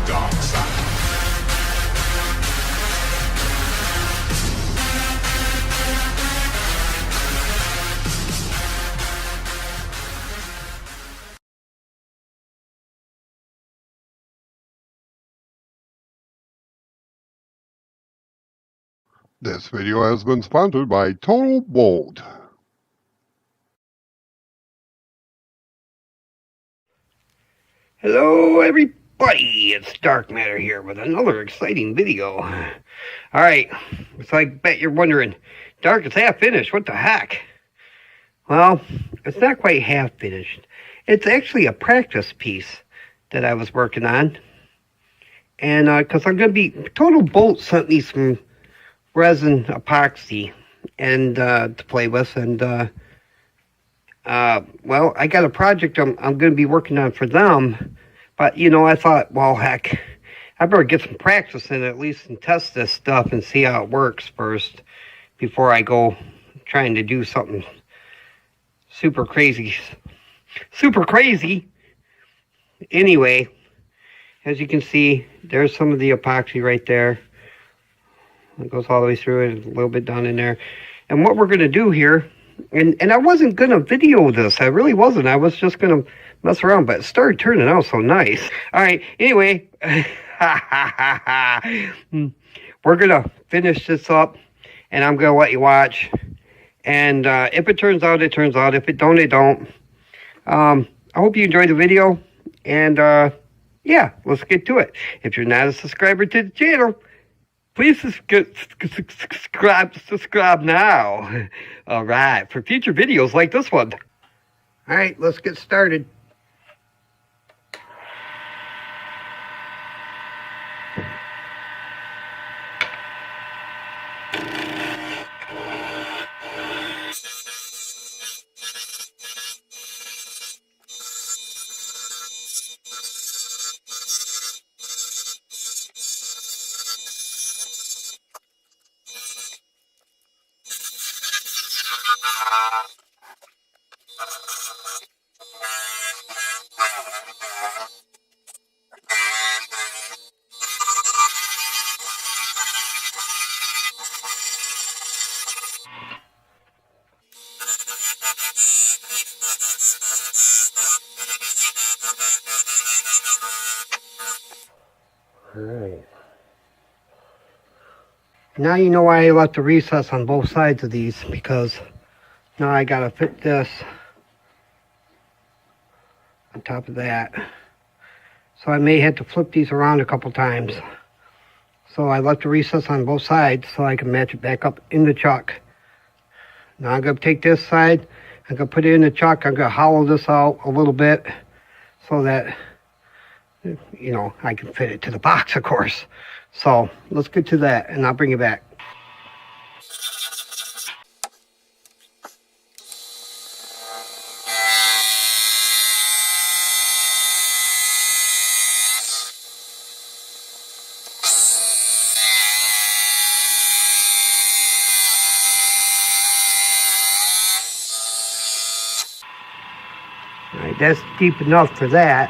the dark side. This video has been sponsored by Total Bolt. Hello everybody, it's Dark Matter here with another exciting video. Alright, so I bet you're wondering, Dark, it's half finished, what the heck? Well, it's not quite half finished. It's actually a practice piece that I was working on. And because I'm going to be, Total Bolt sent me some resin epoxy and to play with, and well, I got a project I'm going to be working on for them, but you know, I thought, well, heck, I better get some practice in at least and test this stuff and see how it works first before I go trying to do something super crazy. Anyway, as you can see, there's some of the epoxy right there. It goes all the way through it, a little bit down in there. And what we're going to do here, and I wasn't going to video this. I really wasn't. I was just going to mess around, but it started turning out so nice. All right, anyway, we're going to finish this up, and I'm going to let you watch. And if it turns out, it turns out. If it don't, it don't. I hope you enjoyed the video, and yeah, let's get to it. If you're not a subscriber to the channel, please subscribe now. All right, for future videos like this one. All right, let's get started. All right. Now you know why I left the recess on both sides of these, because now I gotta fit this on top of that. So I may have to flip these around a couple times. So I left the recess on both sides so I can match it back up in the chuck. Now I'm gonna take this side, I'm gonna put it in the chuck, I'm gonna hollow this out a little bit so that, you know, I can fit it to the box, of course. So let's get to that, and I'll bring you back. All right, that's deep enough for that.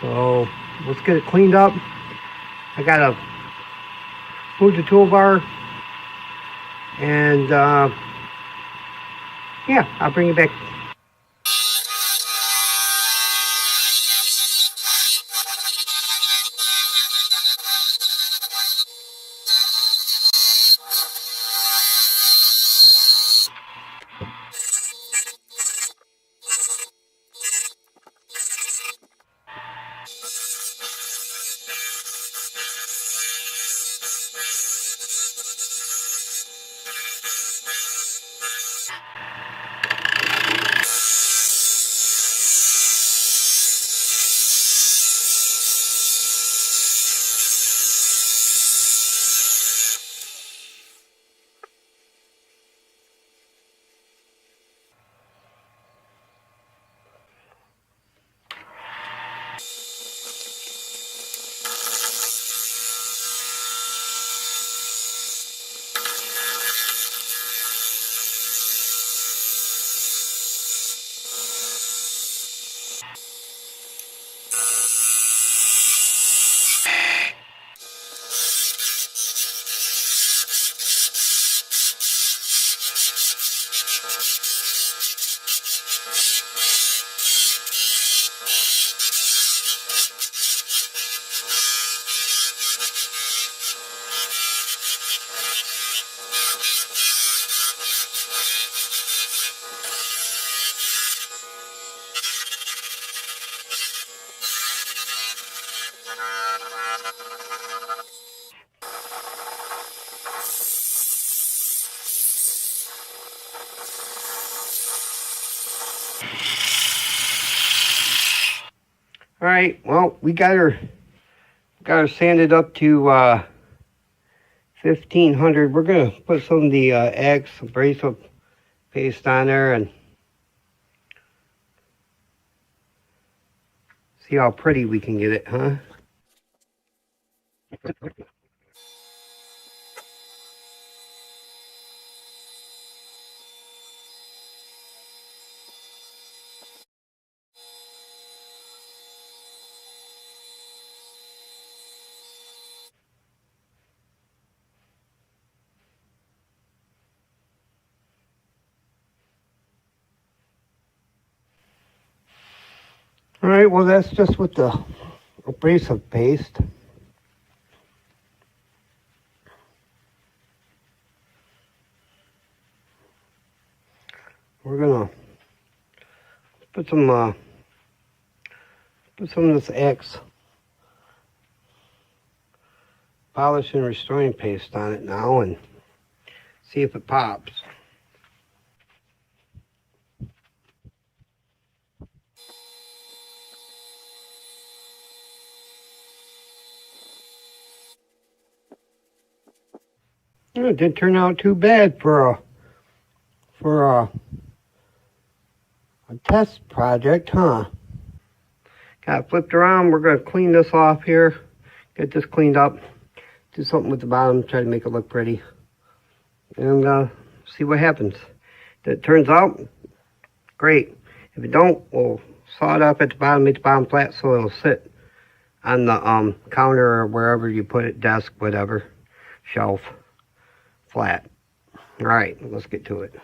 So let's get it cleaned up. I gotta move the toolbar, and yeah, I'll bring you back. All right, well, we got her sanded up to 1500. We're gonna put some of the X abrasive paste on there and see how pretty we can get it, huh? All right, well, that's just with the abrasive paste. We're gonna put some of this X polish and restoring paste on it now and see if it pops. It didn't turn out too bad for a test project, huh? Got it flipped around. We're going to clean this off here. Get this cleaned up. Do something with the bottom. Try to make it look pretty. And see what happens. If it turns out, great. If it don't, we'll saw it up at the bottom, make the bottom flat so it'll sit on the counter or wherever you put it, desk, whatever, shelf, flat. All right, let's get to it.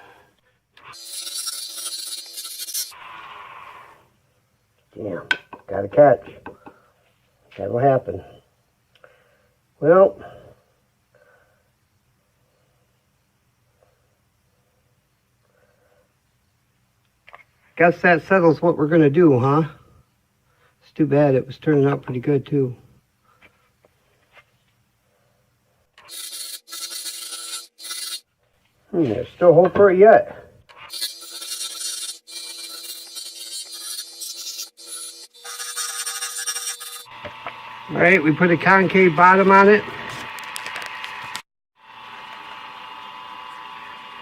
Yeah, got a catch. That'll happen. Well, guess that settles what we're gonna do, huh? It's too bad. It was turning out pretty good too. There's still hope for it yet. All right, we put a concave bottom on it.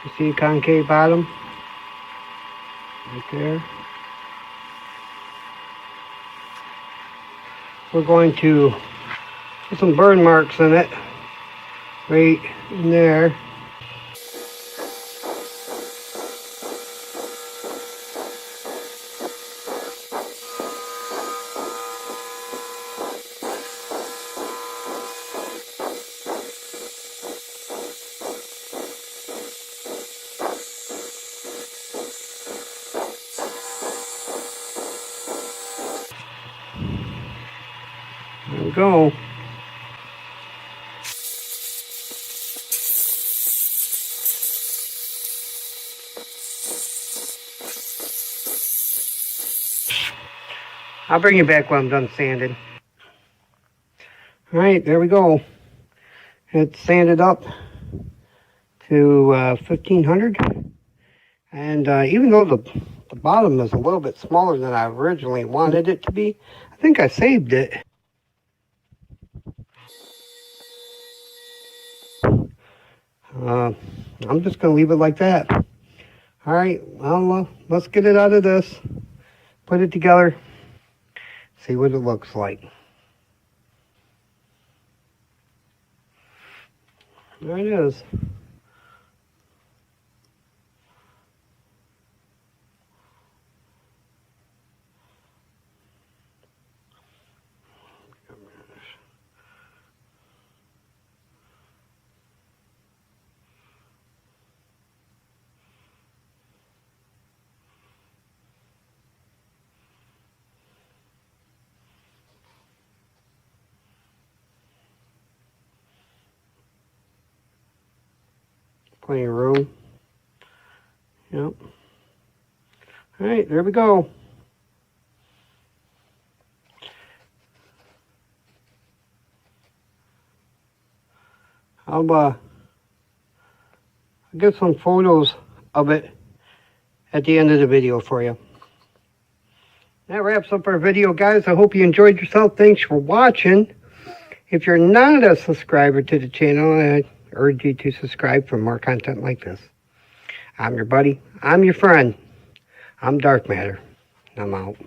You see a concave bottom? Right there. We're going to put some burn marks in it. Right in there. There we go. I'll bring you back when I'm done sanding. All right, there we go. It's sanded up to 1500. And even though the bottom is a little bit smaller than I originally wanted it to be, I think I saved it. I'm just going to leave it like that. All right, well, let's get it out of this. Put it together. See what it looks like. There it is. Plenty of room. Yep. All right, there we go. I'll get some photos of it at the end of the video for you. That wraps up our video, guys. I hope you enjoyed yourself. Thanks for watching. If you're not a subscriber to the channel, I urge you to subscribe for more content like this. I'm your buddy. I'm your friend. I'm Dark Matter. I'm out.